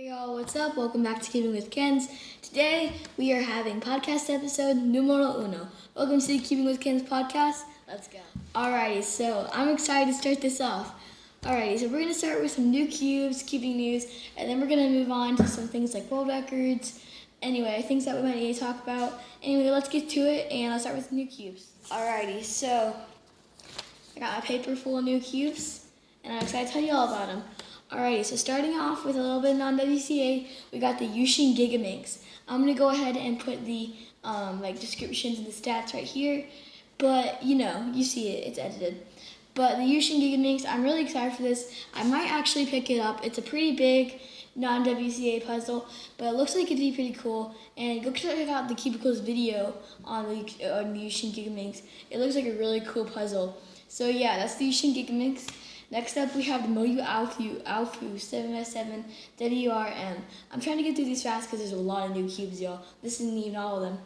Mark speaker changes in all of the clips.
Speaker 1: Hey y'all, what's up? Welcome back to Keeping with Chens. Today we are having podcast episode numero uno. Welcome to the Keeping with Chens podcast. Let's go. Alrighty, so I'm excited to start this off. Alrighty, so we're going to start with some new cubes, keeping news, and then we're going to move on to some things like world records. Anyway, things that we might need to talk about. Anyway, let's get to it, and let's start with new cubes. Alrighty, so I got my paper full of new cubes, and I'm excited to tell you all about them. Alrighty, so starting off with a little bit of non-WCA, we got the Yushin Gigaminx. I'm gonna go ahead and put the descriptions and the stats right here, but you see it, it's edited. But the Yushin Gigaminx, I'm really excited for this. I might actually pick it up. It's a pretty big non-WCA puzzle, but it looks like it'd be pretty cool. And go check out the Cubicles video on the Yushin Gigaminx. It looks like a really cool puzzle. So yeah, that's the Yushin Gigaminx. Next up, we have the Moyu Alfu 7x7 WRM. I'm trying to get through these fast because there's a lot of new cubes, y'all. This isn't even all of them.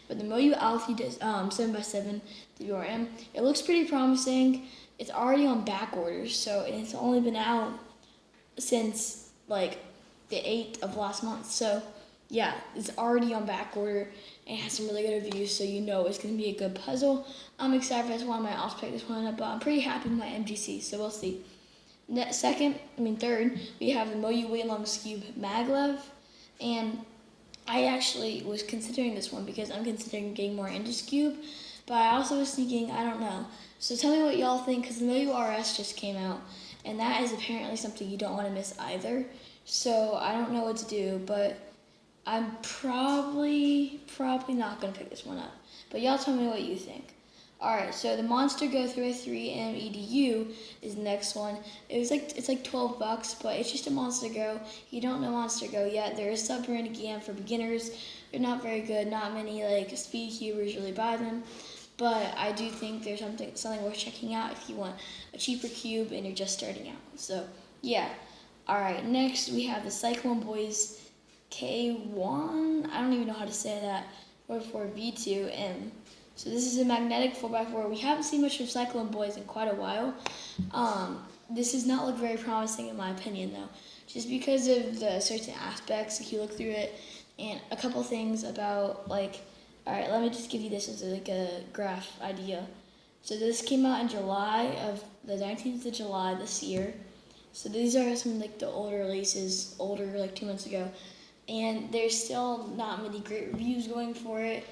Speaker 1: But the Moyu Alfu 7x7 WRM, it looks pretty promising. It's already on back orders, so it's only been out since like the 8th of last month. So yeah, it's already on back order and it has some really good reviews, so you know it's going to be a good puzzle. I'm excited for this one. I might also pick this one up, but I'm pretty happy with my MGC, so we'll see. Third, we have the Moyu Weilong's Cube Maglev, and I actually was considering this one because I'm considering getting more into this cube, but I also was thinking, I don't know. So tell me what y'all think, because the Moyu RS just came out, and that is apparently something you don't want to miss either. So I don't know what to do, but I'm probably not going to pick this one up. But y'all tell me what you think. Alright, so the Monster Go 3x3 EDU is the next one. It's like $12, but it's just a Monster Go. You don't know Monster Go yet. There is Submarine again for beginners. They're not very good. Not many speed cubers really buy them. But I do think there's something worth checking out if you want a cheaper cube and you're just starting out. So yeah. Alright, next we have the Cyclone Boys K1. I don't even know how to say that. 44V2M. So this is a magnetic 4x4. We haven't seen much of Cyclone Boys in quite a while. This does not look very promising in my opinion though. Just because of the certain aspects, if you look through it, and a couple things about alright, let me just give you this as a graph idea. So this came out in the 19th of July this year. So these are some the older releases, 2 months ago. And there's still not many great reviews going for it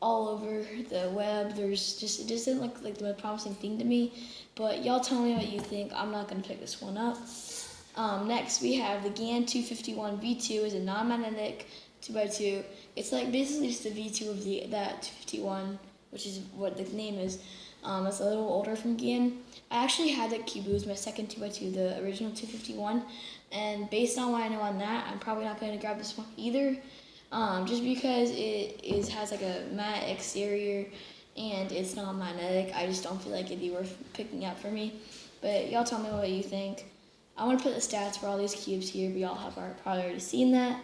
Speaker 1: all over the web. It just doesn't look like the most promising thing to me. But y'all tell me what you think. I'm not going to pick this one up. Next we have the GAN 251 V2 is a non-magnetic 2x2. It's basically just the V2 of that 251, which is what the name is. It's a little older from GAN. I actually had that cube. It was my second 2x2, the original 251. And based on what I know on that, I'm probably not going to grab this one either. Just because it has a matte exterior and it's not magnetic. I just don't feel like it'd be worth picking up for me. But y'all tell me what you think. I want to put the stats for all these cubes here, but y'all have probably already seen that.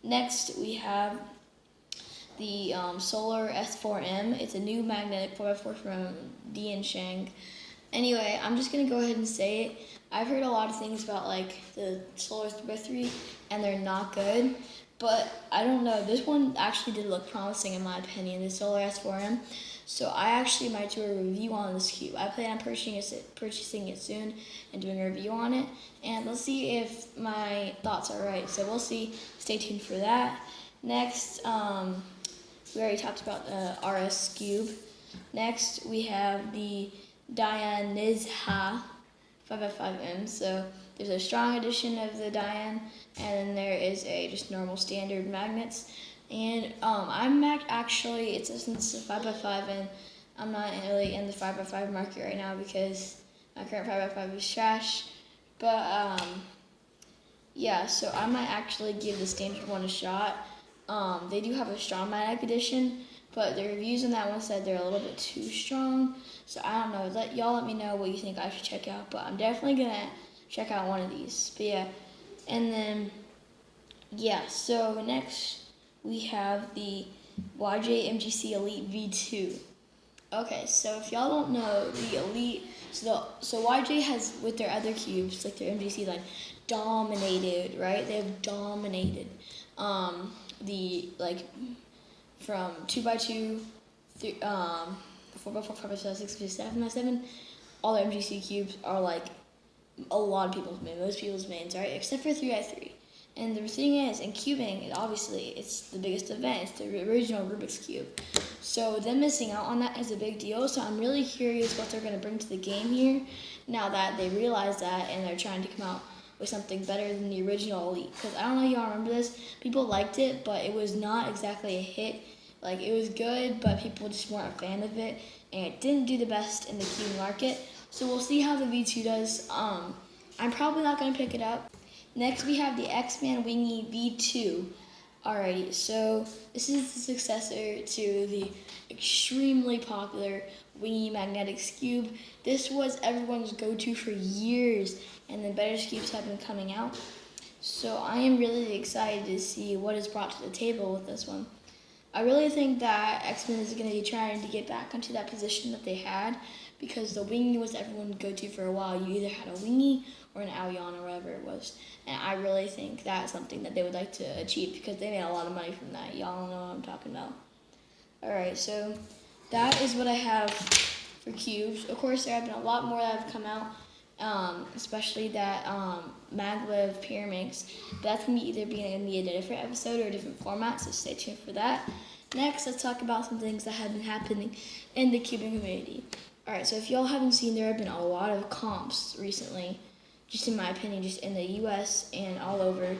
Speaker 1: Next, we have the Solar S4M. It's a new magnetic 4x4 from Dian Sheng. Anyway, I'm just going to go ahead and say it. I've heard a lot of things about the Solar 3x3, and they're not good. But I don't know. This one actually did look promising in my opinion, the Solar S4M. So I actually might do a review on this cube. I plan on purchasing it soon and doing a review on it. And let's see if my thoughts are right. So we'll see. Stay tuned for that. Next, we already talked about the RS cube. Next, we have the Dian Nizha 5x5M. So there's a strong edition of the Dian, and then there is a just normal standard magnets. And since it's a 5x5, and I'm not really in the 5x5 market right now because my current 5x5 is trash. But yeah, so I might actually give the standard one a shot. They do have a strong magnetic edition, but the reviews on that one said they're a little bit too strong. So I don't know. Y'all let me know what you think I should check out. But I'm definitely gonna check out one of these. But yeah, and then yeah. So next we have the YJ MGC Elite V2. Okay, so if y'all don't know, the Elite, so YJ has with their other cubes, like their MGC line, dominated, right? They have dominated the, like, from 2x2, 4x4, 5x5, 6x6, 7x7, all the MGC cubes are, like, a lot of people's mains, most people's mains, right? Except for 3x3. And the thing is, in cubing, obviously, it's the biggest event. It's the original Rubik's Cube. So them missing out on that is a big deal. So I'm really curious what they're going to bring to the game here now that they realize that and they're trying to come out with something better than the original Elite. Because I don't know if y'all remember this. People liked it, but it was not exactly a hit. Like, it was good, but people just weren't a fan of it. And it didn't do the best in the cube market. So we'll see how the V2 does. I'm probably not going to pick it up. Next, we have the X-Man Wingy V2. Alrighty, so this is the successor to the extremely popular Wingy Magnetics Cube. This was everyone's go-to for years, and the better cubes have been coming out. So I am really excited to see what is brought to the table with this one. I really think that X-Men is going to be trying to get back into that position that they had, because the Wingy was everyone's go-to for a while. You either had a Wingy or an Aweon or whatever it was. And I really think that's something that they would like to achieve because they made a lot of money from that. Y'all know what I'm talking about. Alright, so that is what I have for cubes. Of course, there have been a lot more that have come out, especially that maglev Pyraminx. But that's going to be either going to be a different episode or a different format, so stay tuned for that. Next, let's talk about some things that have been happening in the cubing community. Alright, so if y'all haven't seen, there have been a lot of comps recently, just in my opinion, just in the US and all over. And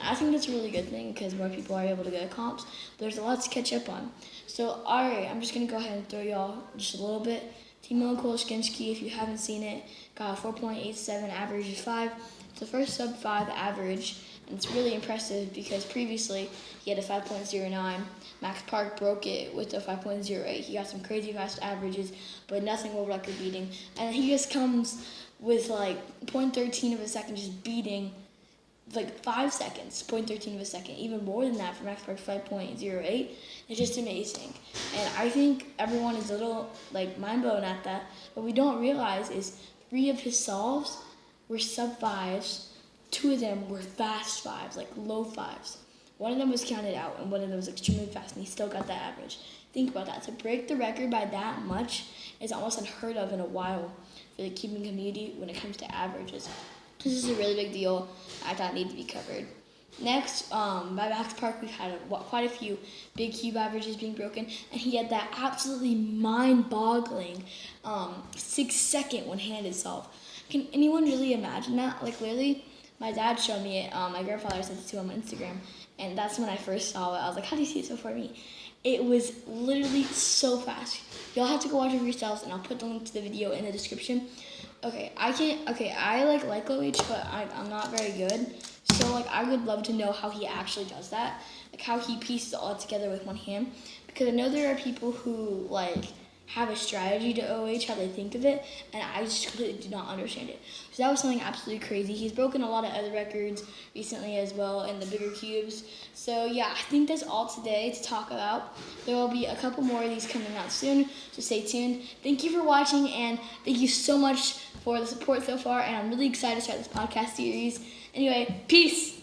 Speaker 1: I think that's a really good thing because more people are able to go to comps. But there's a lot to catch up on. So, alright, I'm just going to go ahead and throw y'all just a little bit. Timo Koleskinski, if you haven't seen it, got a 4.87 average of 5. It's the first sub-5 average, and it's really impressive because previously he had a 5.09. Max Park broke it with a 5.08. He got some crazy fast averages, but nothing world record beating. And he just comes with like 0.13 of a second just beating like 5 seconds, 0.13 of a second, even more than that for Max Park 5.08. It's just amazing. And I think everyone is a little like mind blown at that. What we don't realize is 3 of his solves were sub 5s, 2 of them were fast 5s, like low 5s. One of them was counted out and one of them was extremely fast and he still got that average. Think about that. To break the record by that much is almost unheard of in a while for the cubing community when it comes to averages. This is a really big deal. I thought needed to be covered. Next, by Max Park, we've had quite a few big cube averages being broken, and he had that absolutely mind-boggling 6-second one-handed solve. Can anyone really imagine that? Like, literally, my dad showed me it. My grandfather sent it to him on Instagram, and that's when I first saw it. I was like, how do you see it so far me? It was literally so fast. Y'all have to go watch it for yourselves, and I'll put the link to the video in the description. I like OH, but I'm not very good. So, like, I would love to know how he actually does that. Like, how he pieces it all together with one hand. Because I know there are people who, like, have a strategy to OH, how they think of it, and I just completely do not understand it. So that was something absolutely crazy. He's broken a lot of other records recently as well in the bigger cubes. So yeah, I think that's all today to talk about. There will be a couple more of these coming out soon, so stay tuned. Thank you for watching, and thank you so much for the support so far, and I'm really excited to start this podcast series. Anyway, peace!